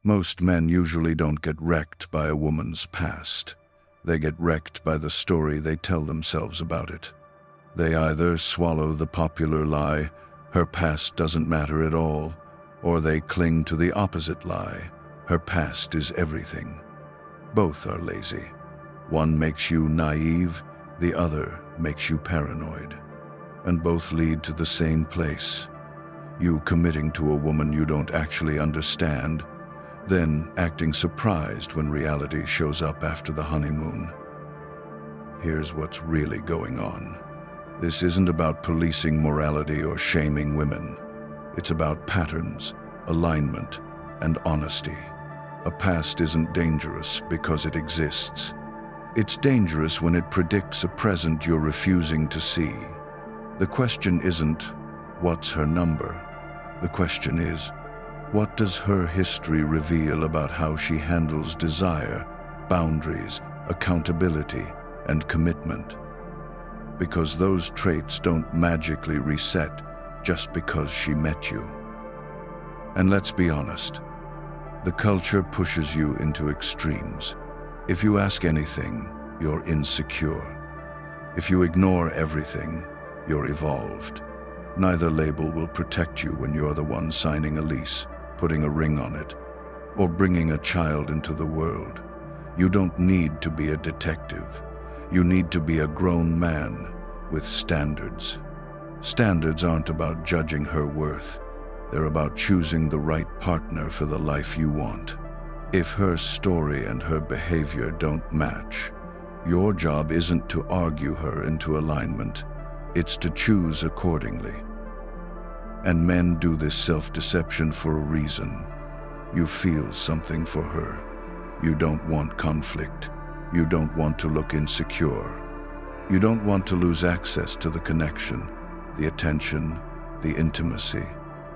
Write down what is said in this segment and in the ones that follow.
Most men usually don't get wrecked by a woman's past. They get wrecked by the story they tell themselves about it. They either swallow the popular lie, her past doesn't matter at all, or they cling to the opposite lie, her past is everything. Both are lazy. One makes you naive, the other makes you paranoid. And both lead to the same place. You committing to a woman you don't actually understand, then acting surprised when reality shows up after the honeymoon. Here's what's really going on. This isn't about policing morality or shaming women. It's about patterns, alignment, and honesty. A past isn't dangerous because it exists. It's dangerous when it predicts a present you're refusing to see. The question isn't, what's her number? The question is, what does her history reveal about how she handles desire, boundaries, accountability, and commitment? Because those traits don't magically reset just because she met you. And let's be honest, the culture pushes you into extremes. If you ask anything, you're insecure. If you ignore everything, you're evolved. Neither label will protect you when you're the one signing a lease, putting a ring on it, or bringing a child into the world. You don't need to be a detective. You need to be a grown man with standards. Standards aren't about judging her worth. They're about choosing the right partner for the life you want. If her story and her behavior don't match, your job isn't to argue her into alignment. It's to choose accordingly. And men do this self-deception for a reason. You feel something for her. You don't want conflict. You don't want to look insecure. You don't want to lose access to the connection, the attention, the intimacy.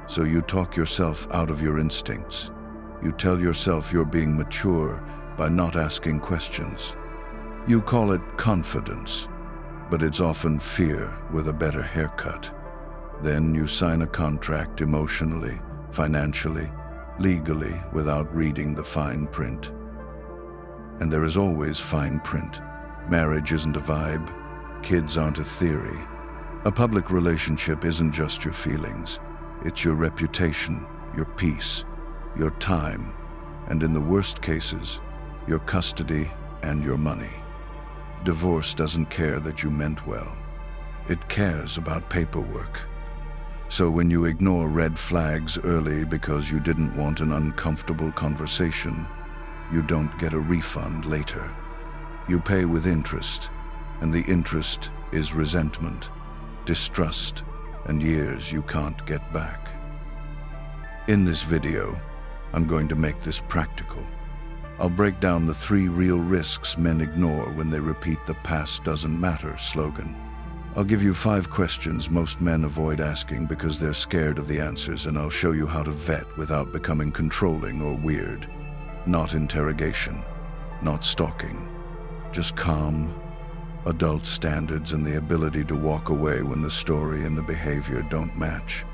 So you talk yourself out of your instincts. You tell yourself you're being mature by not asking questions. You call it confidence, but it's often fear with a better haircut. Then you sign a contract emotionally, financially, legally, without reading the fine print. And there is always fine print. Marriage isn't a vibe. Kids aren't a theory. A public relationship isn't just your feelings. It's your reputation, your peace, your time, and in the worst cases, your custody and your money. Divorce doesn't care that you meant well. It cares about paperwork. So when you ignore red flags early because you didn't want an uncomfortable conversation, you don't get a refund later. You pay with interest, and the interest is resentment, distrust, and years you can't get back. In this video, I'm going to make this practical. I'll break down the 3 real risks men ignore when they repeat the "past doesn't matter" slogan. I'll give you 5 questions most men avoid asking because they're scared of the answers, and I'll show you how to vet without becoming controlling or weird. Not interrogation, not stalking, just calm, adult standards and the ability to walk away when the story and the behavior don't match.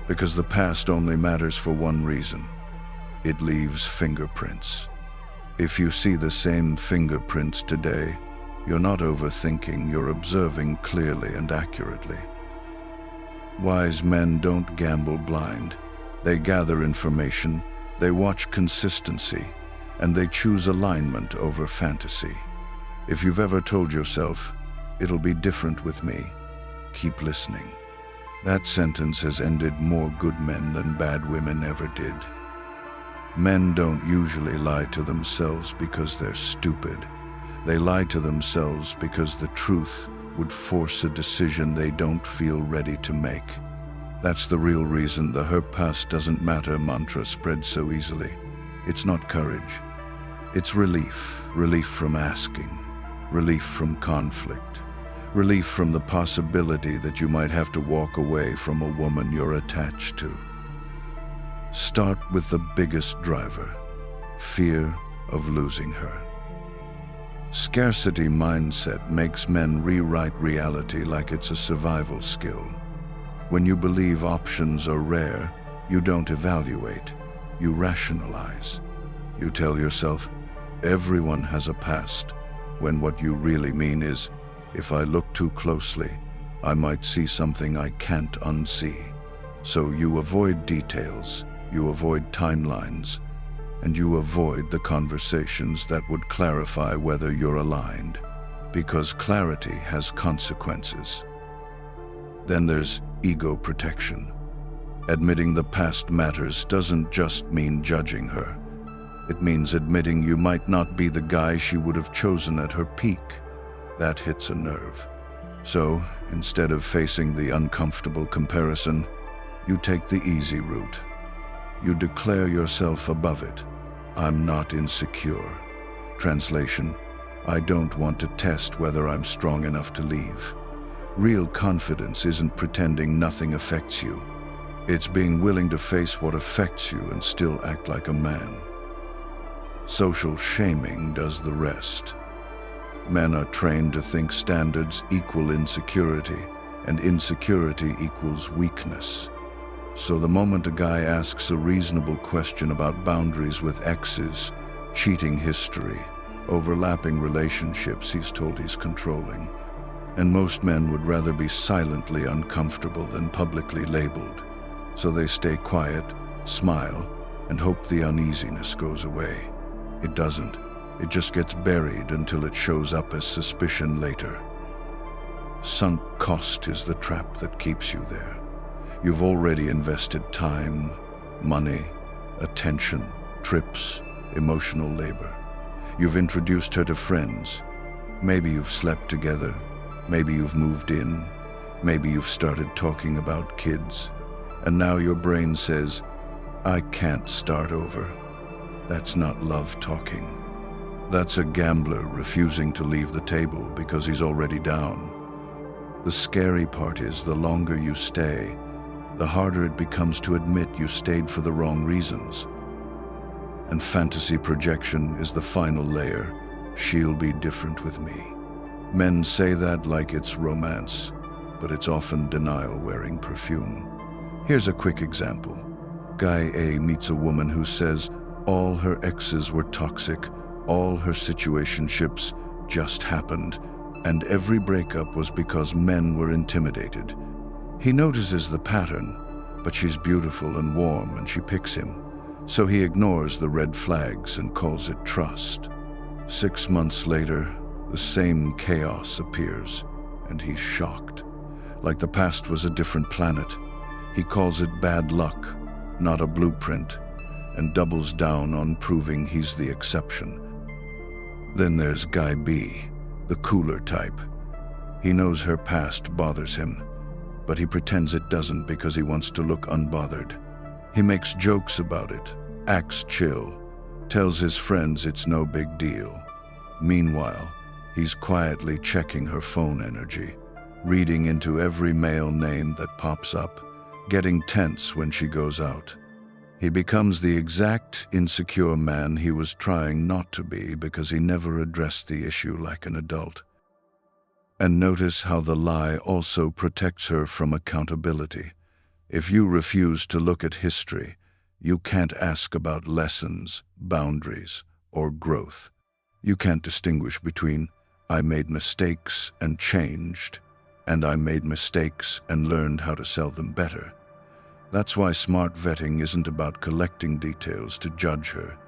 Because the past only matters for one reason. It leaves fingerprints. If you see the same fingerprints today, you're not overthinking, you're observing clearly and accurately. Wise men don't gamble blind. They gather information, they watch consistency, and they choose alignment over fantasy. If you've ever told yourself, "It'll be different with me," keep listening. That sentence has ended more good men than bad women ever did. Men don't usually lie to themselves because they're stupid. They lie to themselves because the truth would force a decision they don't feel ready to make. That's the real reason the "her past doesn't matter" mantra spreads so easily. It's not courage. It's relief. Relief from asking. Relief from conflict. Relief from the possibility that you might have to walk away from a woman you're attached to. Start with the biggest driver: fear of losing her. Scarcity mindset makes men rewrite reality like it's a survival skill. When you believe options are rare, you don't evaluate. You rationalize. You tell yourself, everyone has a past, when what you really mean is, if I look too closely, I might see something I can't unsee. So you avoid details, you avoid timelines, and you avoid the conversations that would clarify whether you're aligned, because clarity has consequences. Then there's ego protection. Admitting the past matters doesn't just mean judging her. It means admitting you might not be the guy she would have chosen at her peak. That hits a nerve. So, instead of facing the uncomfortable comparison, you take the easy route. You declare yourself above it. I'm not insecure. Translation, I don't want to test whether I'm strong enough to leave. Real confidence isn't pretending nothing affects you. It's being willing to face what affects you and still act like a man. Social shaming does the rest. Men are trained to think standards equal insecurity, and insecurity equals weakness. So the moment a guy asks a reasonable question about boundaries with exes, cheating history, overlapping relationships, he's told he's controlling. And most men would rather be silently uncomfortable than publicly labeled. So they stay quiet, smile, and hope the uneasiness goes away. It doesn't. It just gets buried until it shows up as suspicion later. Sunk cost is the trap that keeps you there. You've already invested time, money, attention, trips, emotional labor. You've introduced her to friends. Maybe you've slept together. Maybe you've moved in. Maybe you've started talking about kids. And now your brain says, I can't start over. That's not love talking. That's a gambler refusing to leave the table because he's already down. The scary part is the longer you stay, the harder it becomes to admit you stayed for the wrong reasons. And fantasy projection is the final layer. She'll be different with me. Men say that like it's romance, but it's often denial wearing perfume. Here's a quick example. Guy A meets a woman who says all her exes were toxic, all her situationships just happened, and every breakup was because men were intimidated. He notices the pattern, but she's beautiful and warm and she picks him. So he ignores the red flags and calls it trust. 6 months later, the same chaos appears, and he's shocked. Like the past was a different planet. He calls it bad luck, not a blueprint, and doubles down on proving he's the exception. Then there's Guy B, the cooler type. He knows her past bothers him, but he pretends it doesn't because he wants to look unbothered. He makes jokes about it, acts chill, tells his friends it's no big deal. Meanwhile, he's quietly checking her phone energy, reading into every male name that pops up, getting tense when she goes out. He becomes the exact insecure man he was trying not to be because he never addressed the issue like an adult. And notice how the lie also protects her from accountability. If you refuse to look at history, you can't ask about lessons, boundaries, or growth. You can't distinguish between I made mistakes and changed, and I made mistakes and learned how to sell them better. That's why smart vetting isn't about collecting details to judge her.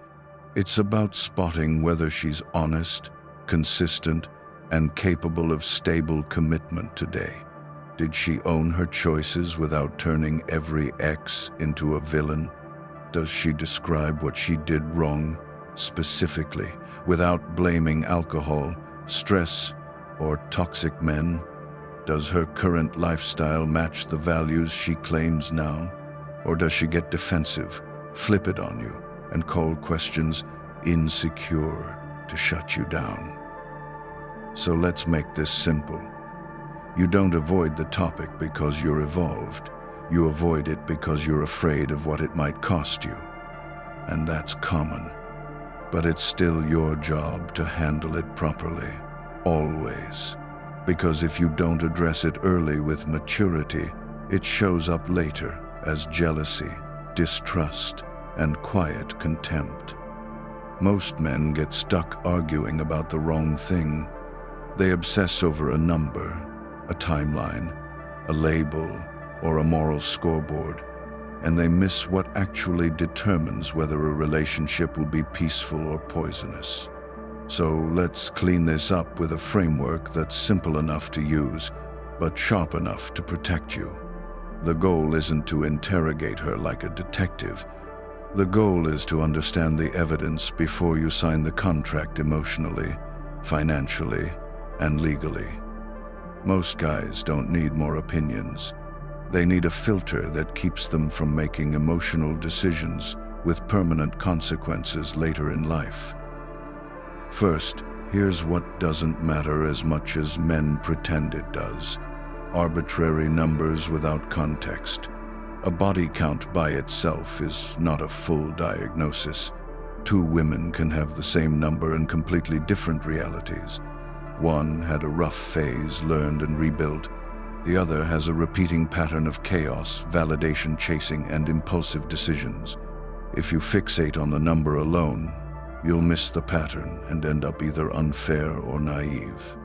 It's about spotting whether she's honest, consistent, and capable of stable commitment today. Did she own her choices without turning every ex into a villain? Does she describe what she did wrong, specifically, without blaming alcohol, stress, or toxic men? Does her current lifestyle match the values she claims now? Or does she get defensive, flip it on you, and call questions insecure to shut you down? So let's make this simple. You don't avoid the topic because you're evolved. You avoid it because you're afraid of what it might cost you. And that's common. But it's still your job to handle it properly, always. Because if you don't address it early with maturity, it shows up later as jealousy, distrust, and quiet contempt. Most men get stuck arguing about the wrong thing. They obsess over a number, a timeline, a label, or a moral scoreboard, and they miss what actually determines whether a relationship will be peaceful or poisonous. So let's clean this up with a framework that's simple enough to use, but sharp enough to protect you. The goal isn't to interrogate her like a detective. The goal is to understand the evidence before you sign the contract emotionally, financially, and legally. Most guys don't need more opinions. They need a filter that keeps them from making emotional decisions with permanent consequences later in life. First, here's what doesn't matter as much as men pretend it does. Arbitrary numbers without context. A body count by itself is not a full diagnosis. Two women can have the same number and completely different realities. One had a rough phase, learned and rebuilt. The other has a repeating pattern of chaos, validation chasing, and impulsive decisions. If you fixate on the number alone, you'll miss the pattern and end up either unfair or naive.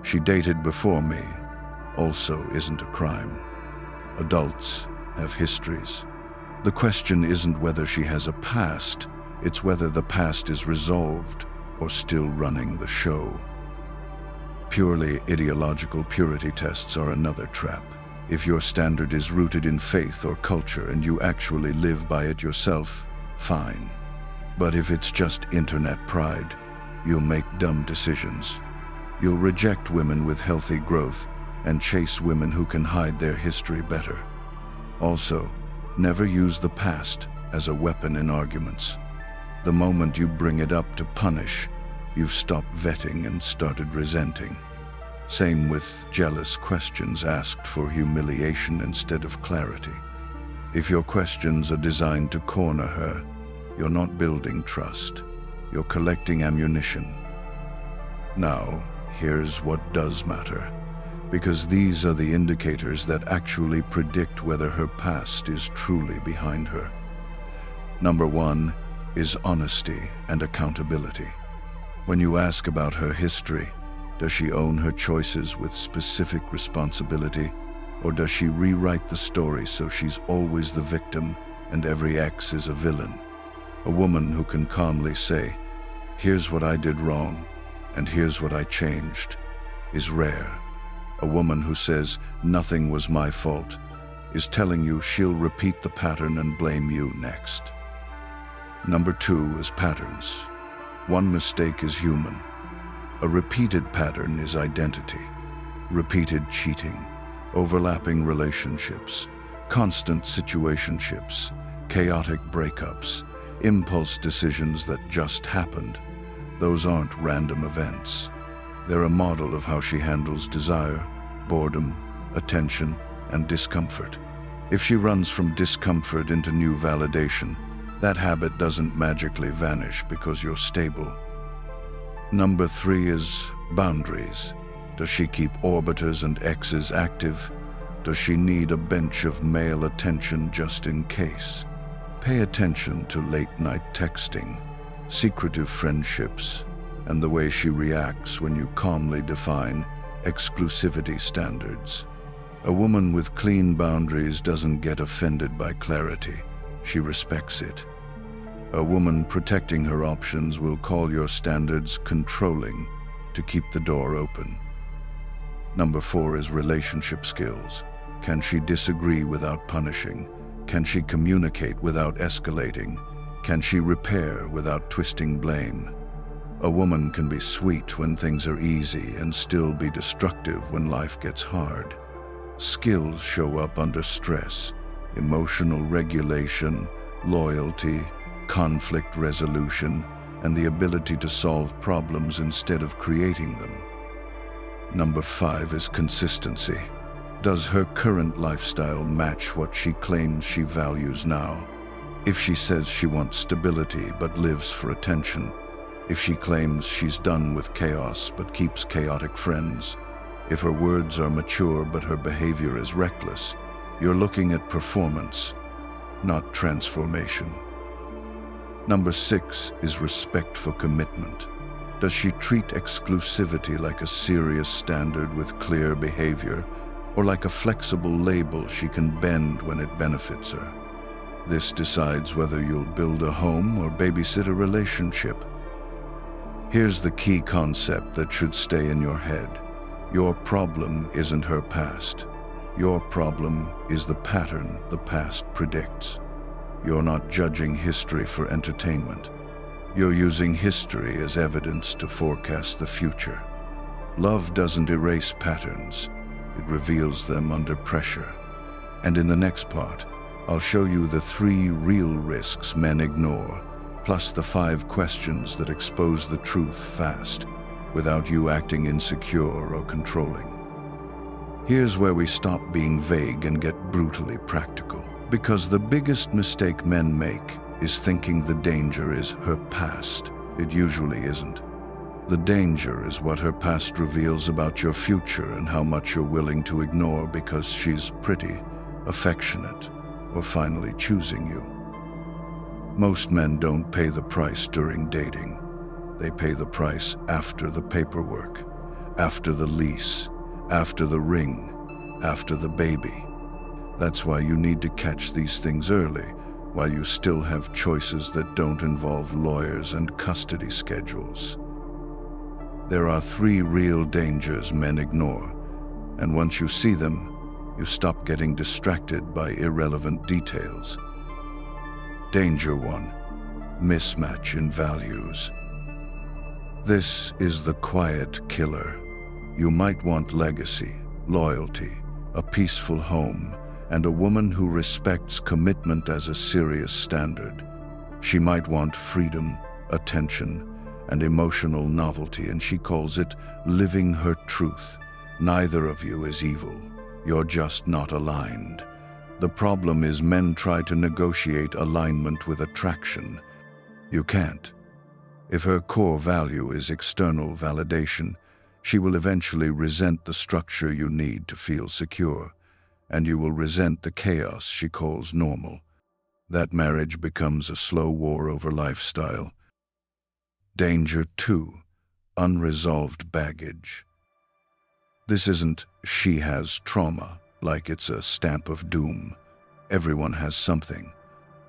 She dated before me also isn't a crime. Adults have histories. The question isn't whether she has a past, it's whether the past is resolved or still running the show. Purely ideological purity tests are another trap. If your standard is rooted in faith or culture and you actually live by it yourself, fine. But if it's just internet pride, you'll make dumb decisions. You'll reject women with healthy growth and chase women who can hide their history better. Also, never use the past as a weapon in arguments. The moment you bring it up to punish, you've stopped vetting and started resenting. Same with jealous questions asked for humiliation instead of clarity. If your questions are designed to corner her, you're not building trust. You're collecting ammunition. Now, here's what does matter, because these are the indicators that actually predict whether her past is truly behind her. Number one is honesty and accountability. When you ask about her history, does she own her choices with specific responsibility, or does she rewrite the story so she's always the victim and every ex is a villain? A woman who can calmly say, "Here's what I did wrong, and here's what I changed," is rare. A woman who says, "Nothing was my fault," is telling you she'll repeat the pattern and blame you next. Number two is patterns. One mistake is human. A repeated pattern is identity. Repeated cheating, overlapping relationships, constant situationships, chaotic breakups, impulse decisions that just happened. Those aren't random events. They're a model of how she handles desire, boredom, attention, and discomfort. If she runs from discomfort into new validation, that habit doesn't magically vanish because you're stable. Number three is boundaries. Does she keep orbiters and exes active? Does she need a bench of male attention just in case? Pay attention to late-night texting, secretive friendships, and the way she reacts when you calmly define exclusivity standards. A woman with clean boundaries doesn't get offended by clarity. She respects it. A woman protecting her options will call your standards controlling to keep the door open. Number four is relationship skills. Can she disagree without punishing? Can she communicate without escalating? Can she repair without twisting blame? A woman can be sweet when things are easy and still be destructive when life gets hard. Skills show up under stress: emotional regulation, loyalty, conflict resolution, and the ability to solve problems instead of creating them. Number five is consistency. Does her current lifestyle match what she claims she values now? If she says she wants stability but lives for attention, if she claims she's done with chaos but keeps chaotic friends, if her words are mature but her behavior is reckless, you're looking at performance, not transformation. Number 6 is respect for commitment. Does she treat exclusivity like a serious standard with clear behavior, or like a flexible label she can bend when it benefits her? This decides whether you'll build a home or babysit a relationship. Here's the key concept that should stay in your head. Your problem isn't her past. Your problem is the pattern the past predicts. You're not judging history for entertainment. You're using history as evidence to forecast the future. Love doesn't erase patterns. It reveals them under pressure. And in the next part, I'll show you the 3 real risks men ignore, plus the 5 questions that expose the truth fast, without you acting insecure or controlling. Here's where we stop being vague and get brutally practical. Because the biggest mistake men make is thinking the danger is her past. It usually isn't. The danger is what her past reveals about your future and how much you're willing to ignore because she's pretty, affectionate, or finally choosing you. Most men don't pay the price during dating. They pay the price after the paperwork, after the lease, after the ring, after the baby. That's why you need to catch these things early, while you still have choices that don't involve lawyers and custody schedules. There are 3 real dangers men ignore, and once you see them, you stop getting distracted by irrelevant details. Danger 1: mismatch in values. This is the quiet killer. You might want legacy, loyalty, a peaceful home, and a woman who respects commitment as a serious standard. She might want freedom, attention, and emotional novelty, and she calls it living her truth. Neither of you is evil. You're just not aligned. The problem is men try to negotiate alignment with attraction. You can't. If her core value is external validation, she will eventually resent the structure you need to feel secure, and you will resent the chaos she calls normal. That marriage becomes a slow war over lifestyle. Danger 2: unresolved baggage. This isn't she has trauma, like it's a stamp of doom. Everyone has something.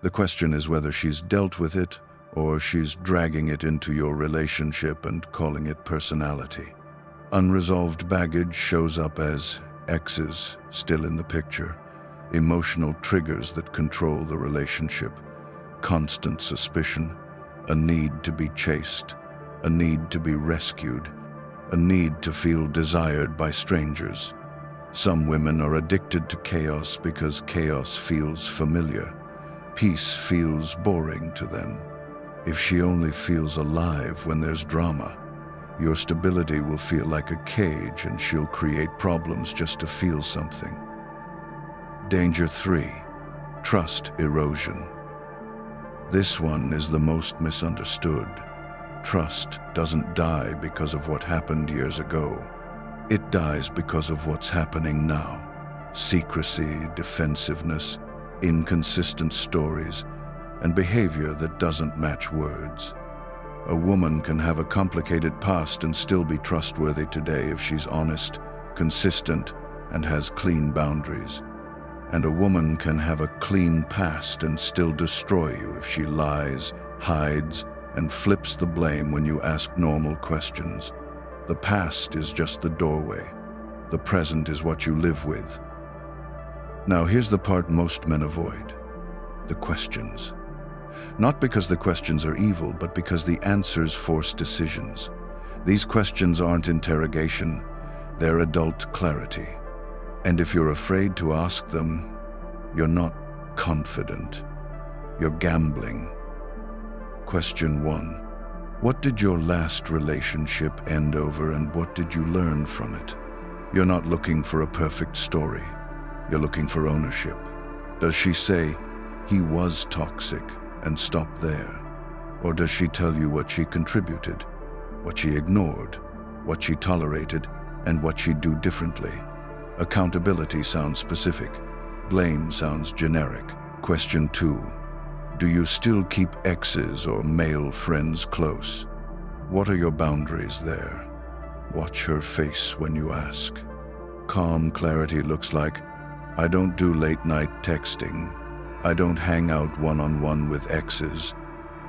The question is whether she's dealt with it or she's dragging it into your relationship and calling it personality. Unresolved baggage shows up as exes still in the picture, emotional triggers that control the relationship, constant suspicion, a need to be chased, a need to be rescued, a need to feel desired by strangers. Some women are addicted to chaos because chaos feels familiar. Peace feels boring to them. If she only feels alive when there's drama, your stability will feel like a cage and she'll create problems just to feel something. Danger 3: trust erosion. This one is the most misunderstood. Trust doesn't die because of what happened years ago. It dies because of what's happening now. Secrecy, defensiveness, inconsistent stories, and behavior that doesn't match words. A woman can have a complicated past and still be trustworthy today if she's honest, consistent, and has clean boundaries. And a woman can have a clean past and still destroy you if she lies, hides, and flips the blame when you ask normal questions. The past is just the doorway. The present is what you live with. Now here's the part most men avoid: the questions. Not because the questions are evil, but because the answers force decisions. These questions aren't interrogation, they're adult clarity. And if you're afraid to ask them, you're not confident. You're gambling. Question 1. What did your last relationship end over, and what did you learn from it? You're not looking for a perfect story. You're looking for ownership. Does she say, "He was toxic," and stop there? Or does she tell you what she contributed, what she ignored, what she tolerated, and what she'd do differently? Accountability sounds specific. Blame sounds generic. Question 2. Do you still keep exes or male friends close? What are your boundaries there? Watch her face when you ask. Calm clarity looks like, I don't do late-night texting. I don't hang out one-on-one with exes.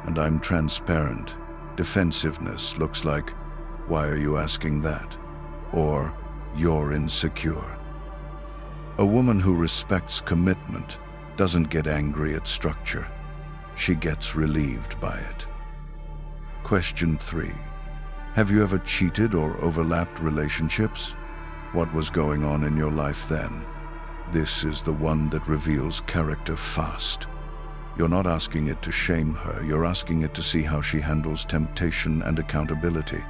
And I'm transparent. Defensiveness looks like, why are you asking that? Or, you're insecure. A woman who respects commitment doesn't get angry at structure. She gets relieved by it. Question 3. Have you ever cheated or overlapped relationships? What was going on in your life then? This is the one that reveals character fast. You're not asking it to shame her, you're asking it to see how she handles temptation and accountability.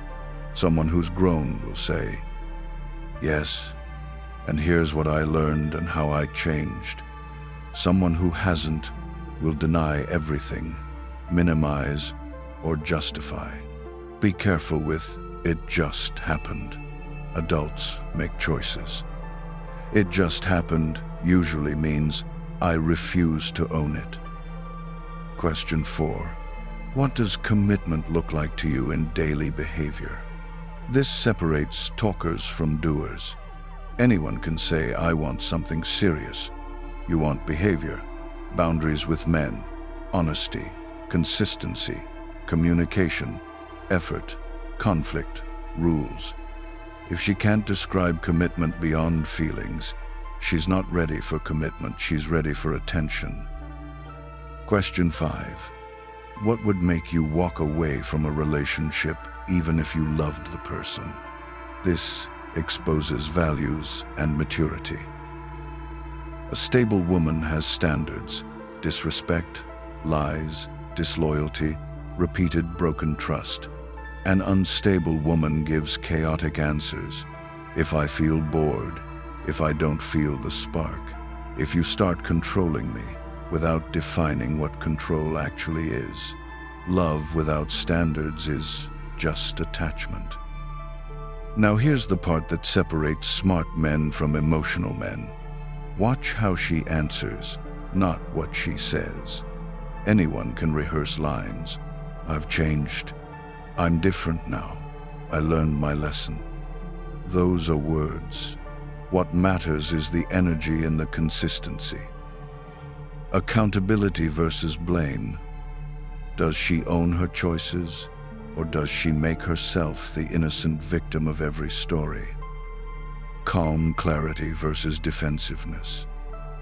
Someone who's grown will say, yes, and here's what I learned and how I changed. Someone who hasn't will deny everything, minimize, or justify. Be careful with, it just happened. Adults make choices. It just happened usually means, I refuse to own it. Question 4. What does commitment look like to you in daily behavior? This separates talkers from doers. Anyone can say, I want something serious. You want behavior, boundaries with men, honesty, consistency, communication, effort, conflict, rules. If she can't describe commitment beyond feelings, she's not ready for commitment, she's ready for attention. Question 5. What would make you walk away from a relationship even if you loved the person? This exposes values and maturity. A stable woman has standards: disrespect, lies, disloyalty, repeated broken trust. An unstable woman gives chaotic answers. If I feel bored, if I don't feel the spark, if you start controlling me, without defining what control actually is. Love without standards is just attachment. Now here's the part that separates smart men from emotional men. Watch how she answers, not what she says. Anyone can rehearse lines. I've changed. I'm different now. I learned my lesson. Those are words. What matters is the energy and the consistency. Accountability versus blame. Does she own her choices, or does she make herself the innocent victim of every story? Calm clarity versus defensiveness.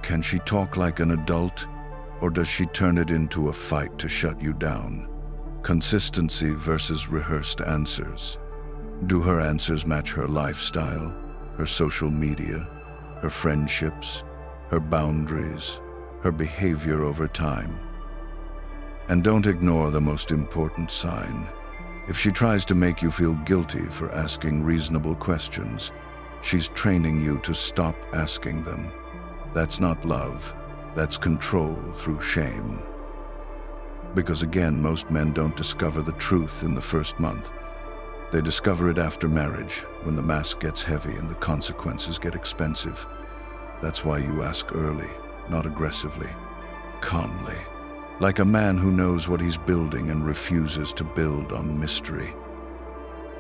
Can she talk like an adult, or does she turn it into a fight to shut you down? Consistency versus rehearsed answers. Do her answers match her lifestyle, her social media, her friendships, her boundaries, her behavior over time? And don't ignore the most important sign. If she tries to make you feel guilty for asking reasonable questions, she's training you to stop asking them. That's not love, that's control through shame. Because again, most men don't discover the truth in the first month. They discover it after marriage, when the mask gets heavy and the consequences get expensive. That's why you ask early, not aggressively, calmly. Like a man who knows what he's building and refuses to build on mystery.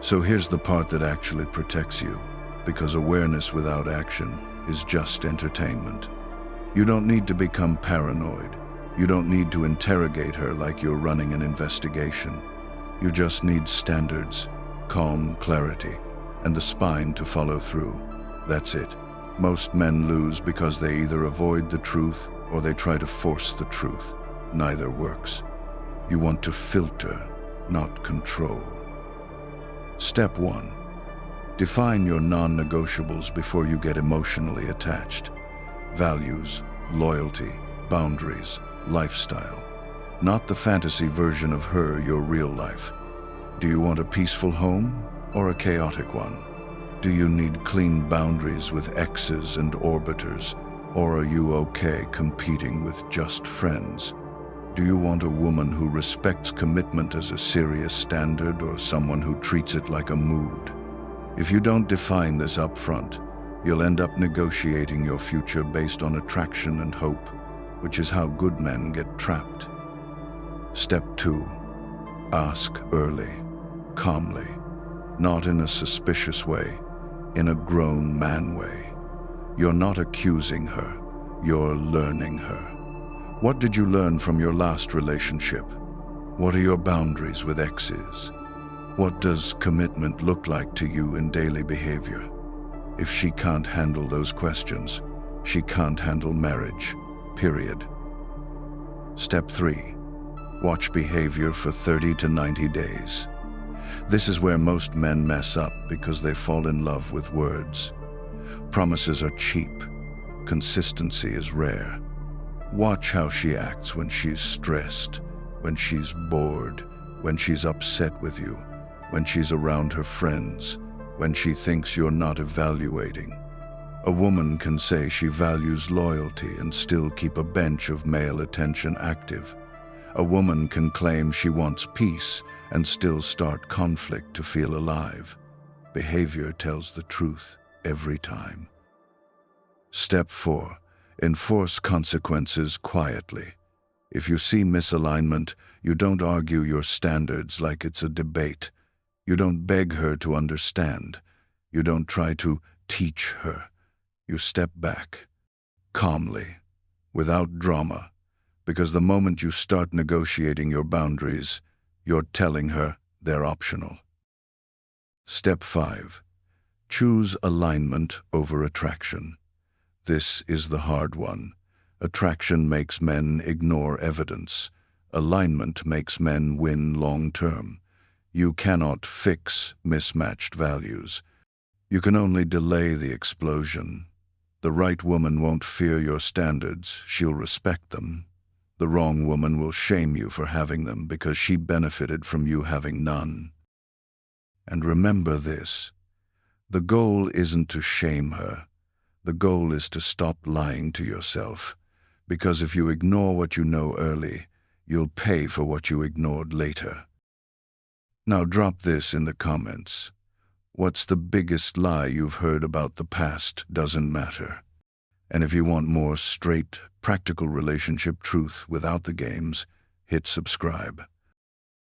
So here's the part that actually protects you, because awareness without action is just entertainment. You don't need to become paranoid. You don't need to interrogate her like you're running an investigation. You just need standards, calm clarity, and the spine to follow through. That's it. Most men lose because they either avoid the truth or they try to force the truth. Neither works. You want to filter, not control. Step 1. Define your non-negotiables before you get emotionally attached. Values, loyalty, boundaries, lifestyle. Not the fantasy version of her, your real life. Do you want a peaceful home or a chaotic one? Do you need clean boundaries with exes and orbiters, or are you okay competing with just friends? Do you want a woman who respects commitment as a serious standard, or someone who treats it like a mood? If you don't define this up front, you'll end up negotiating your future based on attraction and hope, which is how good men get trapped. Step 2. Ask early, calmly, not in a suspicious way, in a grown man way. You're not accusing her, you're learning her. What did you learn from your last relationship? What are your boundaries with exes? What does commitment look like to you in daily behavior? If she can't handle those questions, she can't handle marriage, period. Step 3. Watch behavior for 30 to 90 days. This is where most men mess up because they fall in love with words. Promises are cheap. Consistency is rare. Watch how she acts when she's stressed, when she's bored, when she's upset with you, when she's around her friends, when she thinks you're not evaluating. A woman can say she values loyalty and still keep a bench of male attention active. A woman can claim she wants peace and still start conflict to feel alive. Behavior tells the truth every time. Step 4. Enforce consequences quietly. If you see misalignment, you don't argue your standards like it's a debate. You don't beg her to understand. You don't try to teach her. You step back, calmly, without drama, because the moment you start negotiating your boundaries, you're telling her they're optional. Step 5. Choose alignment over attraction. This is the hard one. Attraction makes men ignore evidence. Alignment makes men win long-term. You cannot fix mismatched values. You can only delay the explosion. The right woman won't fear your standards, she'll respect them. The wrong woman will shame you for having them because she benefited from you having none. And remember this, the goal isn't to shame her. The goal is to stop lying to yourself, because if you ignore what you know early, you'll pay for what you ignored later. Now drop this in the comments. What's the biggest lie you've heard about the past doesn't matter? And if you want more straight, practical relationship truth without the games, hit subscribe.